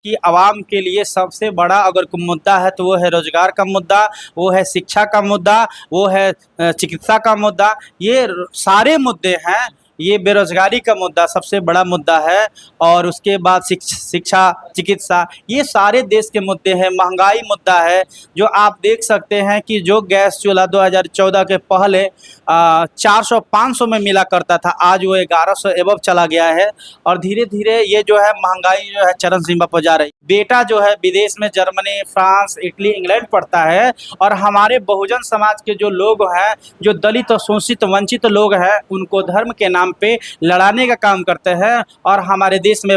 की आवाम के लिए सबसे बड़ा अगर कोई मुद्दा है तो वो है रोजगार का मुद्दा, वो है शिक्षा का मुद्दा, वो है चिकित्सा का मुद्दा। ये सारे मुद्दे हैं। ये बेरोजगारी का मुद्दा सबसे बड़ा मुद्दा है, और उसके बाद शिक्षा, चिकित्सा, ये सारे देश के मुद्दे हैं। महंगाई मुद्दा है, जो आप देख सकते हैं कि जो गैस चूल्हा 2014 के पहले 400-500 में मिला करता था, आज वो 1100 एबव चला गया है। और धीरे धीरे ये जो है महंगाई जो है चरम सीमा पर जा रही। बेटा जो है विदेश में जर्मनी, फ्रांस, इटली, इंग्लैंड पढ़ता है, और हमारे बहुजन समाज के जो लोग हैं, जो दलित और शोषित वंचित लोग हैं, उनको धर्म के नाम पे लड़ाने का काम करते हैं। और हमारे देश में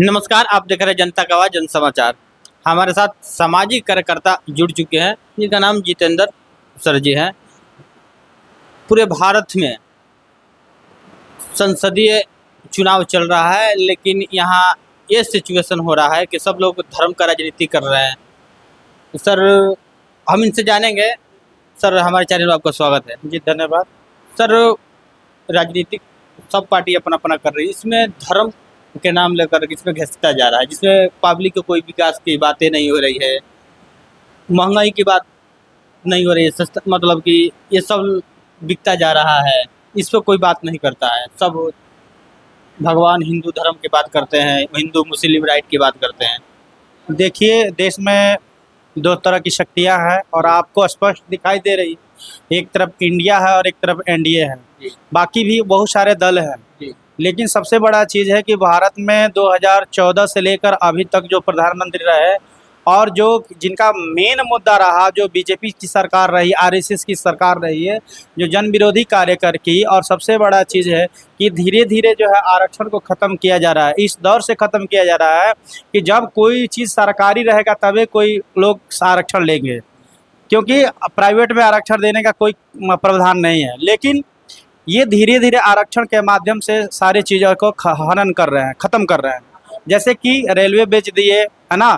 नमस्कार, आप देख रहे हैं जनता का आवाज़ जन समाचार। हमारे साथ सामाजिक कार्यकर्ता जुड़ चुके हैं, जिनका नाम जितेंद्र सर जी हैं। पूरे भारत में संसदीय चुनाव चल रहा है, लेकिन यहाँ ये सिचुएशन हो रहा है कि सब लोग धर्म का राजनीति कर रहे हैं। सर, हम इनसे जानेंगे। सर, हमारे चैनल में आपका स्वागत है। जी धन्यवाद। सर, राजनीतिक सब पार्टी अपना अपना कर रही है, इसमें धर्म के नाम लेकर इसमें घिसता जा रहा है, जिसमें पब्लिक को कोई विकास की बातें नहीं हो रही है, महंगाई की बात नहीं हो रही है, सस्ता मतलब कि ये सब बिकता जा रहा है, इस पर कोई बात नहीं करता है। सब भगवान हिंदू धर्म की बात करते हैं, हिंदू मुस्लिम राइट की बात करते हैं। देखिए, देश में दो तरह की शक्तियां हैं और आपको स्पष्ट दिखाई दे रही। एक तरफ इंडिया है और एक तरफ एनडीए है, बाकी भी बहुत सारे दल हैं। लेकिन सबसे बड़ा चीज़ है कि भारत में 2014 से लेकर अभी तक जो प्रधानमंत्री रहे, और जो जिनका मेन मुद्दा रहा, जो बीजेपी की सरकार रही, आरएसएस की सरकार रही है, जो जन विरोधी कार्य कर की। और सबसे बड़ा चीज़ है कि धीरे धीरे जो है आरक्षण को ख़त्म किया जा रहा है। इस दौर से ख़त्म किया जा रहा है कि जब कोई चीज़ सरकारी रहेगा तभी कोई लोग आरक्षण लेंगे, क्योंकि प्राइवेट में आरक्षण देने का कोई प्रावधान नहीं है। लेकिन ये धीरे धीरे आरक्षण के माध्यम से सारी चीज़ों को हनन कर रहे हैं, ख़त्म कर रहे हैं। जैसे कि रेलवे बेच दिए, है ना,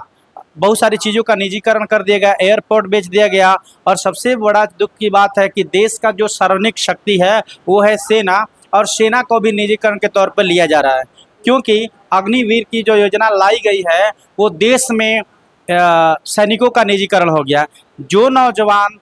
बहुत सारी चीज़ों का निजीकरण कर दिया गया, एयरपोर्ट बेच दिया गया। और सबसे बड़ा दुख की बात है कि देश का जो सार्वजनिक शक्ति है वो है सेना, और सेना को भी निजीकरण के तौर पर लिया जा रहा है। क्योंकि अग्निवीर की जो योजना लाई गई है वो देश में सैनिकों का निजीकरण हो गया। जो नौजवान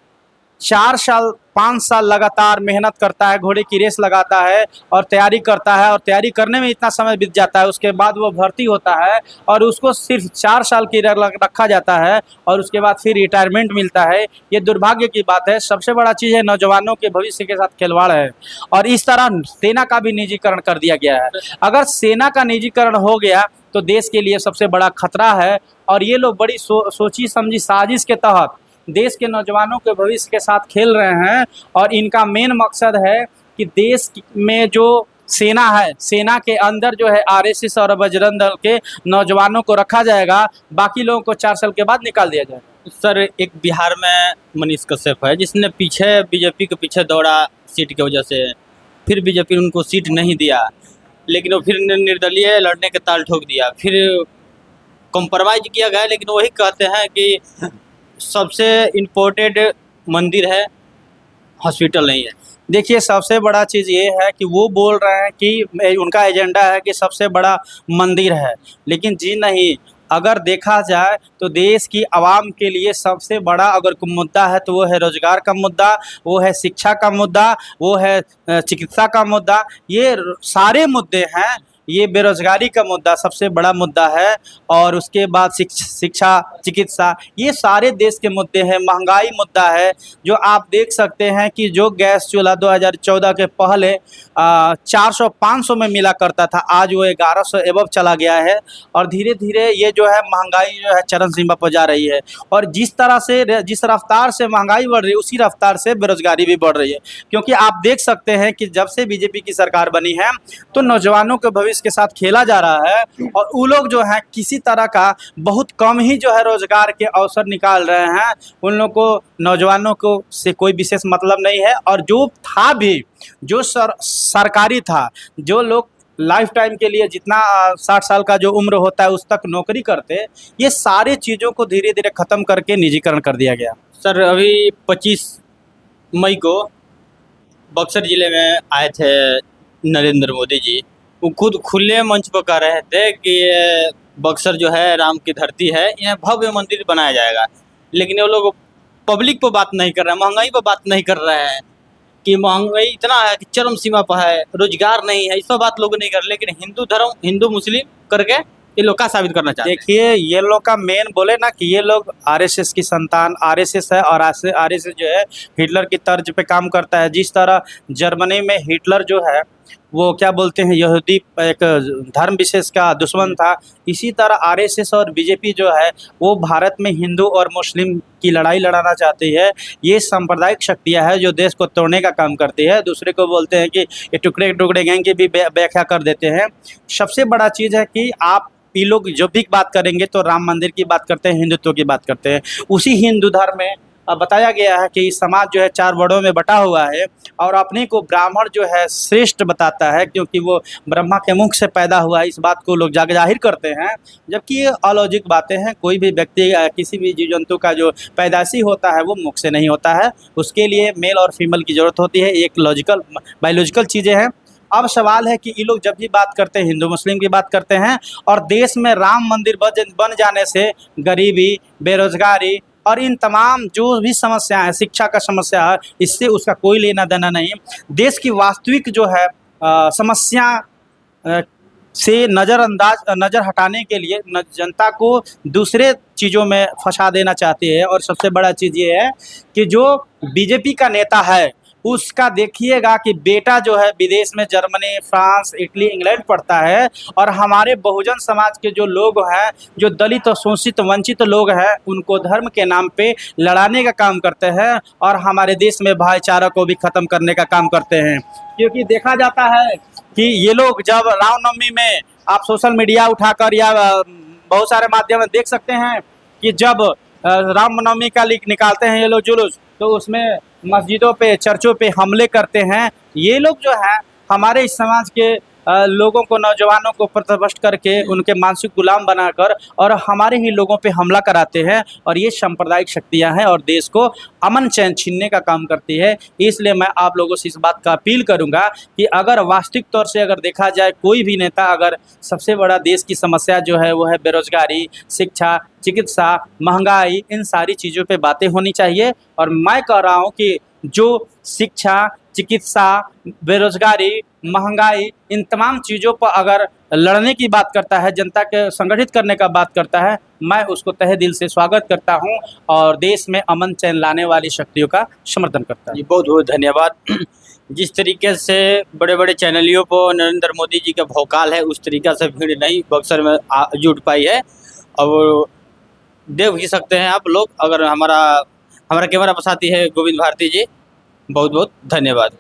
4 साल 5 साल लगातार मेहनत करता है, घोड़े की रेस लगाता है और तैयारी करता है, और तैयारी करने में इतना समय बीत जाता है, उसके बाद वो भर्ती होता है और उसको सिर्फ 4 साल की रखा जाता है, और उसके बाद फिर रिटायरमेंट मिलता है। ये दुर्भाग्य की बात है। सबसे बड़ा चीज़ है नौजवानों के भविष्य के साथ खिलवाड़ है। और इस तरह सेना का भी निजीकरण कर दिया गया है। अगर सेना का निजीकरण हो गया तो देश के लिए सबसे बड़ा खतरा है। और ये लोग बड़ी सोची समझी साजिश के तहत देश के नौजवानों के भविष्य के साथ खेल रहे हैं। और इनका मेन मकसद है कि देश में जो सेना है, सेना के अंदर जो है आरएसएस और बजरंग दल के नौजवानों को रखा जाएगा, बाकी लोगों को 4 साल के बाद निकाल दिया जाएगा। सर, एक बिहार में मनीष कश्यप है, जिसने पीछे बीजेपी के पीछे दौड़ा सीट की वजह से, फिर बीजेपी ने उनको सीट नहीं दिया, लेकिन वो फिर निर्दलीय लड़ने के ताल ठोक दिया, फिर कॉम्प्रोमाइज़ किया गया। लेकिन वही कहते हैं कि सबसे इम्पोर्टेंट मंदिर है, हॉस्पिटल नहीं है। देखिए, सबसे बड़ा चीज़ ये है कि वो बोल रहे हैं कि उनका एजेंडा है कि सबसे बड़ा मंदिर है, लेकिन जी नहीं। अगर देखा जाए तो देश की आवाम के लिए सबसे बड़ा अगर कोई मुद्दा है तो वो है रोजगार का मुद्दा, वो है शिक्षा का मुद्दा, वो है चिकित्सा का मुद्दा। ये सारे मुद्दे हैं। ये बेरोजगारी का मुद्दा सबसे बड़ा मुद्दा है, और उसके बाद शिक्षा, चिकित्सा, ये सारे देश के मुद्दे हैं। महंगाई मुद्दा है, जो आप देख सकते हैं कि जो गैस चूल्हा 2014 के पहले 400-500 में मिला करता था, आज वो 1100 एबव चला गया है। और धीरे धीरे ये जो है महंगाई जो है चरम सीमा पर जा रही है। और जिस रफ्तार से महंगाई बढ़ रही है, उसी रफ्तार से बेरोजगारी भी बढ़ रही है। क्योंकि आप देख सकते हैं कि जब से बीजेपी की सरकार बनी है तो नौजवानों के भविष्य के साथ खेला जा रहा है, और वो लोग जो हैं किसी तरह का बहुत कम ही जो है रोजगार के अवसर निकाल रहे हैं। उन लोगों को, नौजवानों को से कोई विशेष मतलब नहीं है। और जो था भी, जो सरकारी था, जो लोग लाइफ टाइम के लिए जितना 60 साल का जो उम्र होता है उस तक नौकरी करते, ये सारी चीज़ों को धीरे धीरे ख़त्म करके निजीकरण कर दिया गया। सर, अभी 25 मई को बक्सर ज़िले में आए थे नरेंद्र मोदी जी। वो खुद खुले मंच पर कह रहे थे कि बक्सर जो है राम की धरती है, यहाँ भव्य मंदिर बनाया जाएगा। लेकिन वो लोग पब्लिक पर बात नहीं कर रहे हैं, महंगाई पर बात नहीं कर रहे हैं कि महंगाई इतना है कि चरम सीमा पर है, रोजगार नहीं है, इस पर बात लोग नहीं कर रहे। लेकिन हिंदू धर्म, हिंदू मुस्लिम करके ये लोग का साबित करना चाहते हैं। देखिए, ये लोग का मेन बोले ना कि ये लोग आरएसएस की संतान, आरएसएस है, और आरएसएस जो है हिटलर की तर्ज पे काम करता है। जिस तरह जर्मनी में हिटलर जो है वो क्या बोलते हैं, यहूदी एक धर्म विशेष का दुश्मन था, इसी तरह आरएसएस और बीजेपी जो है वो भारत में हिंदू और मुस्लिम की लड़ाई लड़ाना चाहती है। ये सांप्रदायिक शक्तियाँ है जो देश को तोड़ने का काम करती है। दूसरे को बोलते हैं कि ये टुकड़े टुकड़े गैंग की भी व्याख्या कर देते हैं। सबसे बड़ा चीज़ है कि आप ये लोग जो भी बात करेंगे तो राम मंदिर की बात करते हैं, हिंदुत्व की बात करते हैं। उसी हिंदू धर्म में बताया गया है कि समाज जो है 4 वर्णों में बटा हुआ है, और अपने को ब्राह्मण जो है श्रेष्ठ बताता है क्योंकि वो ब्रह्मा के मुख से पैदा हुआ है। इस बात को लोग जाहिर करते हैं, जबकि ये अलौकिक बातें हैं। कोई भी व्यक्ति किसी भी जीव जंतु का जो पैदाइशी होता है वो मुख से नहीं होता है, उसके लिए मेल और फीमेल की ज़रूरत होती है। एक बायोलॉजिकल चीज़ें हैं। अब सवाल है कि ये लोग जब भी बात करते हैं हिंदू मुस्लिम की बात करते हैं, और देश में राम मंदिर बन जाने से गरीबी, बेरोजगारी और इन तमाम जो भी समस्या है, शिक्षा का समस्या है, इससे उसका कोई लेना देना नहीं। देश की वास्तविक जो है समस्या से नज़र हटाने के लिए जनता को दूसरे चीज़ों में फंसा देना चाहती है। और सबसे बड़ा चीज़ ये है कि जो बीजेपी का नेता है उसका देखिएगा कि बेटा जो है विदेश में जर्मनी, फ्रांस, इटली, इंग्लैंड पढ़ता है, और हमारे बहुजन समाज के जो लोग हैं, जो दलित और शोषित वंचित लोग हैं, उनको धर्म के नाम पे लड़ाने का काम करते हैं, और हमारे देश में भाईचारा को भी ख़त्म करने का काम करते हैं। क्योंकि देखा जाता है कि ये लोग जब रामनवमी में आप सोशल मीडिया उठाकर या बहुत सारे माध्यम में देख सकते हैं कि जब रामनवमी का निकालते हैं ये लोग जुलूस, तो उसमें मस्जिदों पे, चर्चों पे हमले करते हैं। ये लोग जो है हमारे इस समाज के लोगों को, नौजवानों को पथभ्रष्ट करके उनके मानसिक गुलाम बनाकर और हमारे ही लोगों पे हमला कराते हैं, और ये सांप्रदायिक शक्तियां हैं और देश को अमन चैन छीनने का काम करती है। इसलिए मैं आप लोगों से इस बात का अपील करूंगा कि अगर वास्तविक तौर से अगर देखा जाए, कोई भी नेता अगर सबसे बड़ा देश की समस्या जो है वो है बेरोजगारी, शिक्षा, चिकित्सा, महंगाई, इन सारी चीज़ों पे बातें होनी चाहिए। और मैं कह रहा हूँ कि जो शिक्षा, चिकित्सा, बेरोजगारी, महंगाई, इन तमाम चीज़ों पर अगर लड़ने की बात करता है, जनता के संगठित करने का बात करता है, मैं उसको तहे दिल से स्वागत करता हूं और देश में अमन चैन लाने वाली शक्तियों का समर्थन करता हूं। जी, बहुत बहुत धन्यवाद। जिस तरीके से बड़े बड़े चैनलियों पर नरेंद्र मोदी जी का भौकाल है, उस तरीक़े से भीड़ नहीं बक्सर में जुट पाई है। और देख भी सकते हैं आप लोग, अगर हमारा कैमरा पर साथी है गोविंद भारती जी, बहुत बहुत धन्यवाद।